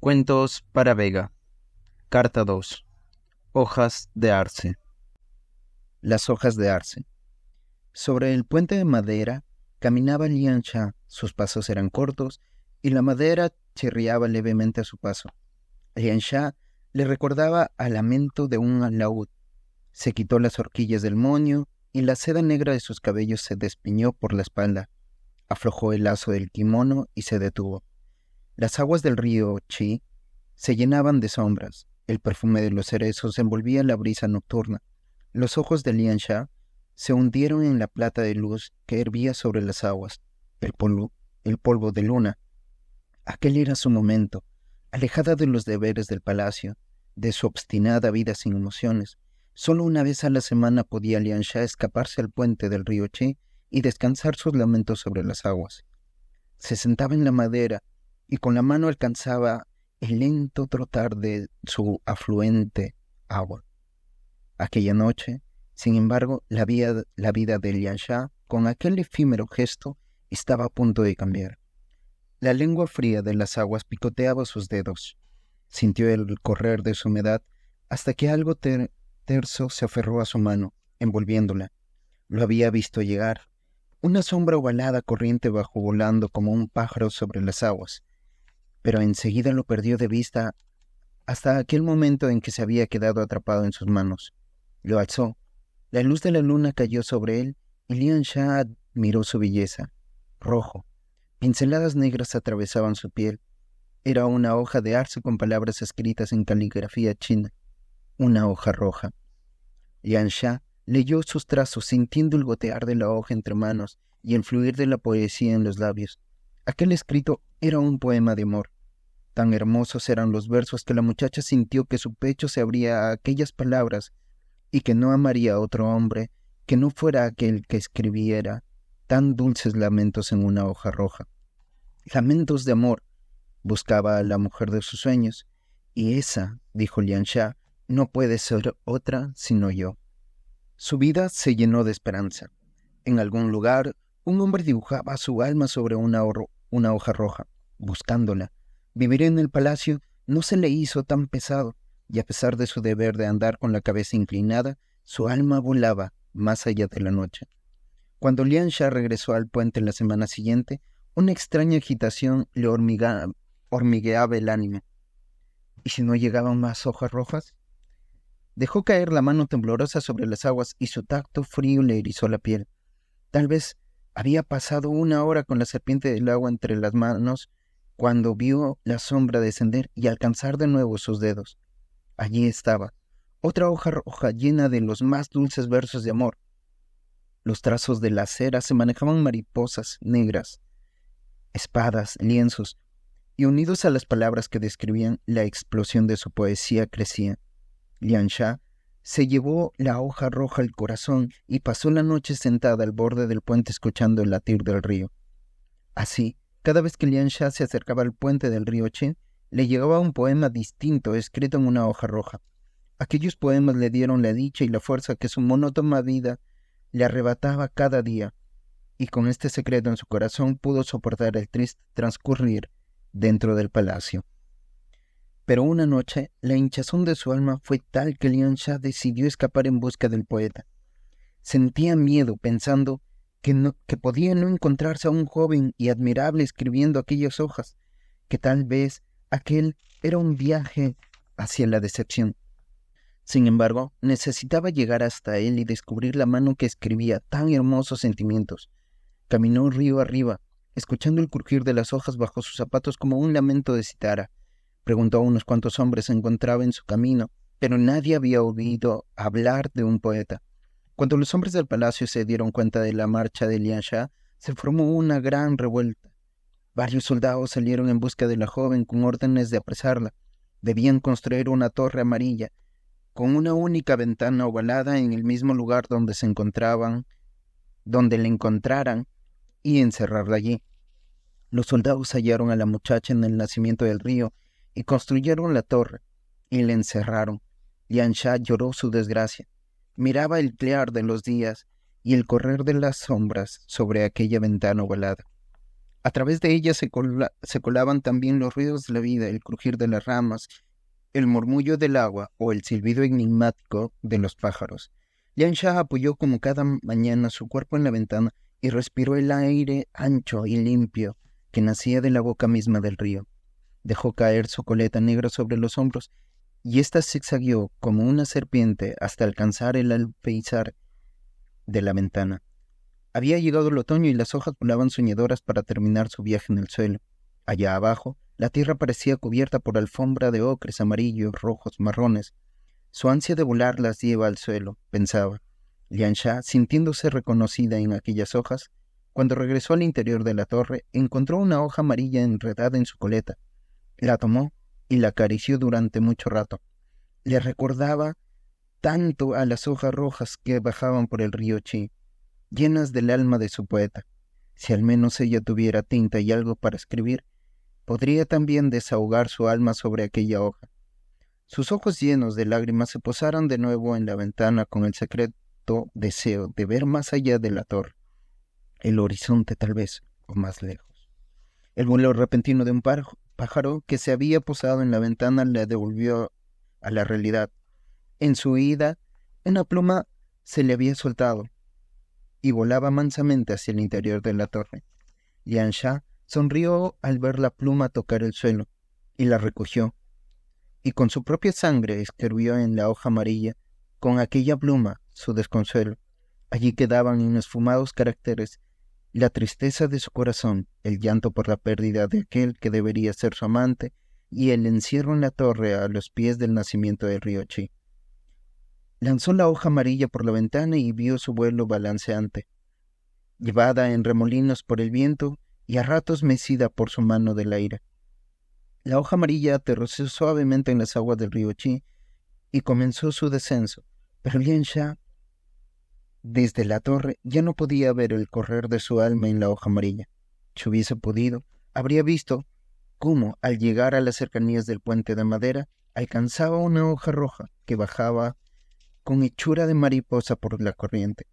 Cuentos para Vega. Carta 2. Hojas de arce. Las hojas de arce. Sobre el puente de madera caminaba Liansha. Sus pasos eran cortos y la madera chirriaba levemente a su paso. Liansha le recordaba al lamento de un alaúd. Se quitó las horquillas del moño y la seda negra de sus cabellos se despeñó por la espalda. Aflojó el lazo del kimono y se detuvo. Las aguas del río Chi se llenaban de sombras. El perfume de los cerezos envolvía la brisa nocturna. Los ojos de Liansha se hundieron en la plata de luz que hervía sobre las aguas. El polvo de luna. Aquel era su momento, alejada de los deberes del palacio, de su obstinada vida sin emociones. Solo una vez a la semana podía Liansha escaparse al puente del río Chi y descansar sus lamentos sobre las aguas. Se sentaba en la madera y con la mano alcanzaba el lento trotar de su afluente agua. Aquella noche, sin embargo, la vida de Liansha, con aquel efímero gesto, estaba a punto de cambiar. La lengua fría de las aguas picoteaba sus dedos. Sintió el correr de su humedad hasta que algo terso se aferró a su mano, envolviéndola. Lo había visto llegar. Una sombra ovalada corriente bajó volando como un pájaro sobre las aguas, pero enseguida lo perdió de vista hasta aquel momento en que se había quedado atrapado en sus manos. Lo alzó. La luz de la luna cayó sobre él y Liansha admiró su belleza. Rojo. Pinceladas negras atravesaban su piel. Era una hoja de arce con palabras escritas en caligrafía china. Una hoja roja. Liansha leyó sus trazos sintiendo el gotear de la hoja entre manos y el fluir de la poesía en los labios. Aquel escrito era un poema de amor. Tan hermosos eran los versos que la muchacha sintió que su pecho se abría a aquellas palabras y que no amaría a otro hombre que no fuera aquel que escribiera tan dulces lamentos en una hoja roja. Lamentos de amor. Buscaba a la mujer de sus sueños, y esa, dijo Liansha, no puede ser otra sino yo. Su vida se llenó de esperanza. En algún lugar, un hombre dibujaba su alma sobre una hoja roja, buscándola. Vivir en el palacio no se le hizo tan pesado, y a pesar de su deber de andar con la cabeza inclinada, su alma volaba más allá de la noche. Cuando Liansha regresó al puente la semana siguiente, una extraña agitación le hormigueaba el ánimo. ¿Y si no llegaban más hojas rojas? Dejó caer la mano temblorosa sobre las aguas y su tacto frío le erizó la piel. Tal vez había pasado una hora con la serpiente del agua entre las manos cuando vio la sombra descender y alcanzar de nuevo sus dedos. Allí estaba, otra hoja roja llena de los más dulces versos de amor. Los trazos de la cera se manejaban mariposas negras, espadas, lienzos, y unidos a las palabras que describían la explosión de su poesía crecía. Liansha se llevó la hoja roja al corazón y pasó la noche sentada al borde del puente escuchando el latir del río. Así, cada vez que Liansha se acercaba al puente del río Chi, le llegaba un poema distinto escrito en una hoja roja. Aquellos poemas le dieron la dicha y la fuerza que su monótona vida le arrebataba cada día, y con este secreto en su corazón pudo soportar el triste transcurrir dentro del palacio. Pero una noche, la hinchazón de su alma fue tal que Liansha decidió escapar en busca del poeta. Sentía miedo pensando que podía no encontrarse a un joven y admirable escribiendo aquellas hojas, que tal vez aquel era un viaje hacia la decepción. Sin embargo, necesitaba llegar hasta él y descubrir la mano que escribía tan hermosos sentimientos. Caminó río arriba, escuchando el crujir de las hojas bajo sus zapatos como un lamento de cítara. Preguntó a unos cuantos hombres se encontraba en su camino, pero nadie había oído hablar de un poeta. Cuando los hombres del palacio se dieron cuenta de la marcha de Liansha, se formó una gran revuelta. Varios soldados salieron en busca de la joven con órdenes de apresarla. Debían construir una torre amarilla, con una única ventana ovalada en el mismo lugar donde la encontraran, y encerrarla allí. Los soldados hallaron a la muchacha en el nacimiento del río y construyeron la torre, y la encerraron. Liansha lloró su desgracia. Miraba el clarear de los días y el correr de las sombras sobre aquella ventana ovalada. A través de ella se colaban también los ruidos de la vida, el crujir de las ramas, el murmullo del agua o el silbido enigmático de los pájaros. Lian Sha apoyó como cada mañana su cuerpo en la ventana y respiró el aire ancho y limpio que nacía de la boca misma del río. Dejó caer su coleta negra sobre los hombros y ésta zigzagueó como una serpiente hasta alcanzar el alféizar de la ventana. Había llegado el otoño y las hojas volaban soñadoras para terminar su viaje en el suelo. Allá abajo, la tierra parecía cubierta por alfombra de ocres, amarillos, rojos, marrones. Su ansia de volar las lleva al suelo, pensaba. Lian Sha, sintiéndose reconocida en aquellas hojas, cuando regresó al interior de la torre, encontró una hoja amarilla enredada en su coleta. La tomó y la acarició durante mucho rato. Le recordaba tanto a las hojas rojas que bajaban por el río Qi, llenas del alma de su poeta. Si al menos ella tuviera tinta y algo para escribir, podría también desahogar su alma sobre aquella hoja. Sus ojos llenos de lágrimas se posaron de nuevo en la ventana con el secreto deseo de ver más allá de la torre, el horizonte tal vez, o más lejos. El vuelo repentino de un pájaro que se había posado en la ventana le devolvió a la realidad. En su huida, una pluma se le había soltado y volaba mansamente hacia el interior de la torre. Lian Sha sonrió al ver la pluma tocar el suelo y la recogió, y con su propia sangre escribió en la hoja amarilla, con aquella pluma, su desconsuelo. Allí quedaban en esfumados caracteres la tristeza de su corazón, el llanto por la pérdida de aquel que debería ser su amante y el encierro en la torre a los pies del nacimiento del río Qi. Lanzó la hoja amarilla por la ventana y vio su vuelo balanceante, llevada en remolinos por el viento y a ratos mecida por su mano del aire. La hoja amarilla aterrizó suavemente en las aguas del río Qi y comenzó su descenso, pero Lian Sha, desde la torre, ya no podía ver el correr de su alma en la hoja amarilla. Si hubiese podido, habría visto cómo, al llegar a las cercanías del puente de madera, alcanzaba una hoja roja que bajaba con hechura de mariposa por la corriente.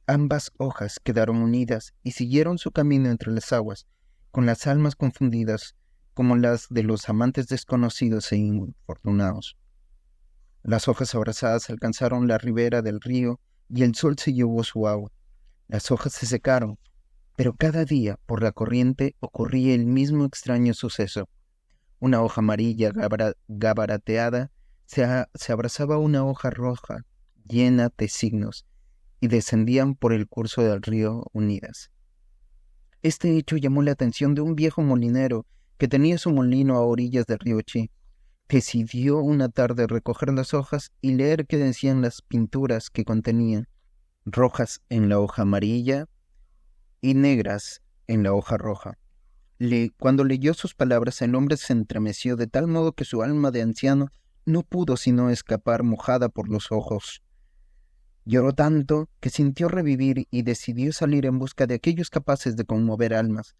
Ambas hojas quedaron unidas y siguieron su camino entre las aguas, con las almas confundidas como las de los amantes desconocidos e infortunados. Las hojas abrazadas alcanzaron la ribera del río y el sol se llevó su agua. Las hojas se secaron, pero cada día por la corriente ocurría el mismo extraño suceso. Una hoja amarilla gabarateada se abrazaba a una hoja roja llena de signos y descendían por el curso del río unidas. Este hecho llamó la atención de un viejo molinero que tenía su molino a orillas del río Qi. Decidió una tarde recoger las hojas y leer qué decían las pinturas que contenían, rojas en la hoja amarilla y negras en la hoja roja. Cuando leyó sus palabras, el hombre se estremeció de tal modo que su alma de anciano no pudo sino escapar mojada por los ojos. Lloró tanto que sintió revivir y decidió salir en busca de aquellos capaces de conmover almas.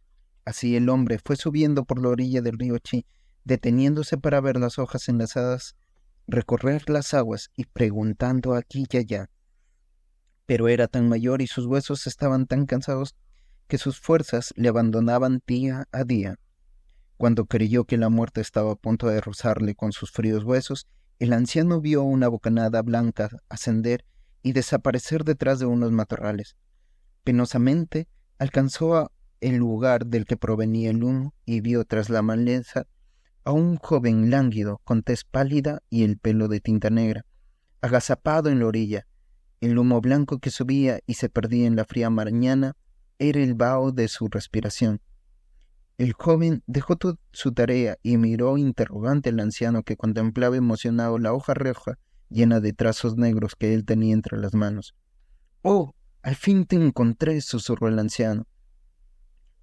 Así el hombre fue subiendo por la orilla del río Qi, deteniéndose para ver las hojas enlazadas, recorrer las aguas y preguntando aquí y allá. Pero era tan mayor y sus huesos estaban tan cansados que sus fuerzas le abandonaban día a día. Cuando creyó que la muerte estaba a punto de rozarle con sus fríos huesos, el anciano vio una bocanada blanca ascender y desaparecer detrás de unos matorrales. Penosamente alcanzó el lugar del que provenía el humo y vio tras la maleza a un joven lánguido, con tez pálida y el pelo de tinta negra, agazapado en la orilla. El humo blanco que subía y se perdía en la fría mañana era el vaho de su respiración. El joven dejó su tarea y miró interrogante al anciano que contemplaba emocionado la hoja roja llena de trazos negros que él tenía entre las manos. «Oh, al fin te encontré», susurró el anciano.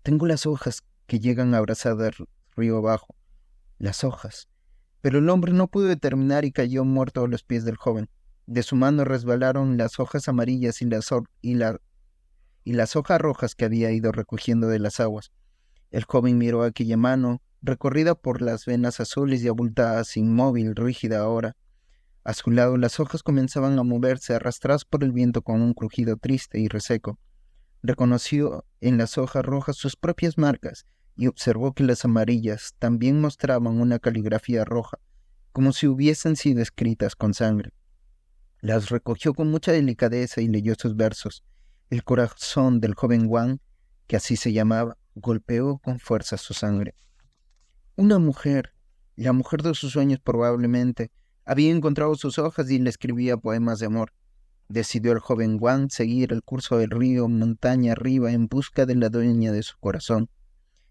«Tengo las hojas que llegan abrazadas río abajo. Las hojas». Pero el hombre no pudo terminar y cayó muerto a los pies del joven. De su mano resbalaron las hojas amarillas y las hojas rojas que había ido recogiendo de las aguas. El joven miró aquella mano, recorrida por las venas azules y abultadas, inmóvil, rígida ahora. A su lado las hojas comenzaban a moverse, arrastradas por el viento con un crujido triste y reseco. Reconoció en las hojas rojas sus propias marcas y observó que las amarillas también mostraban una caligrafía roja, como si hubiesen sido escritas con sangre. Las recogió con mucha delicadeza y leyó sus versos. El corazón del joven Wang, que así se llamaba, golpeó con fuerza su sangre. Una mujer, la mujer de sus sueños probablemente, había encontrado sus hojas y le escribía poemas de amor. Decidió el joven Wang seguir el curso del río montaña arriba en busca de la dueña de su corazón.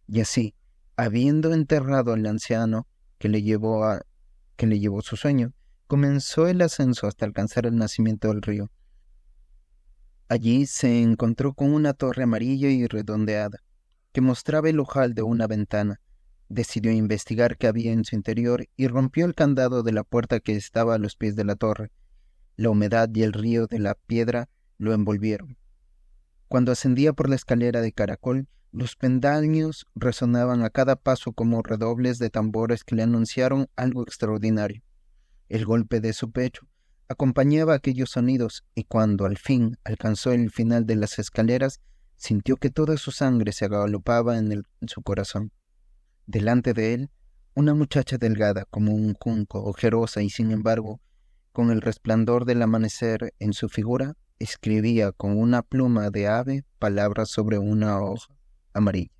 Y así, habiendo enterrado al anciano que le llevó su sueño, comenzó el ascenso hasta alcanzar el nacimiento del río. Allí se encontró con una torre amarilla y redondeada, que mostraba el ojal de una ventana. Decidió investigar qué había en su interior y rompió el candado de la puerta que estaba a los pies de la torre. La humedad y el río de la piedra lo envolvieron. Cuando ascendía por la escalera de caracol, los peldaños resonaban a cada paso como redobles de tambores que le anunciaron algo extraordinario. El golpe de su pecho acompañaba aquellos sonidos y cuando al fin alcanzó el final de las escaleras, sintió que toda su sangre se agalopaba en su corazón. Delante de él, una muchacha delgada como un junco, ojerosa y sin embargo, con el resplandor del amanecer en su figura, escribía con una pluma de ave palabras sobre una hoja amarilla.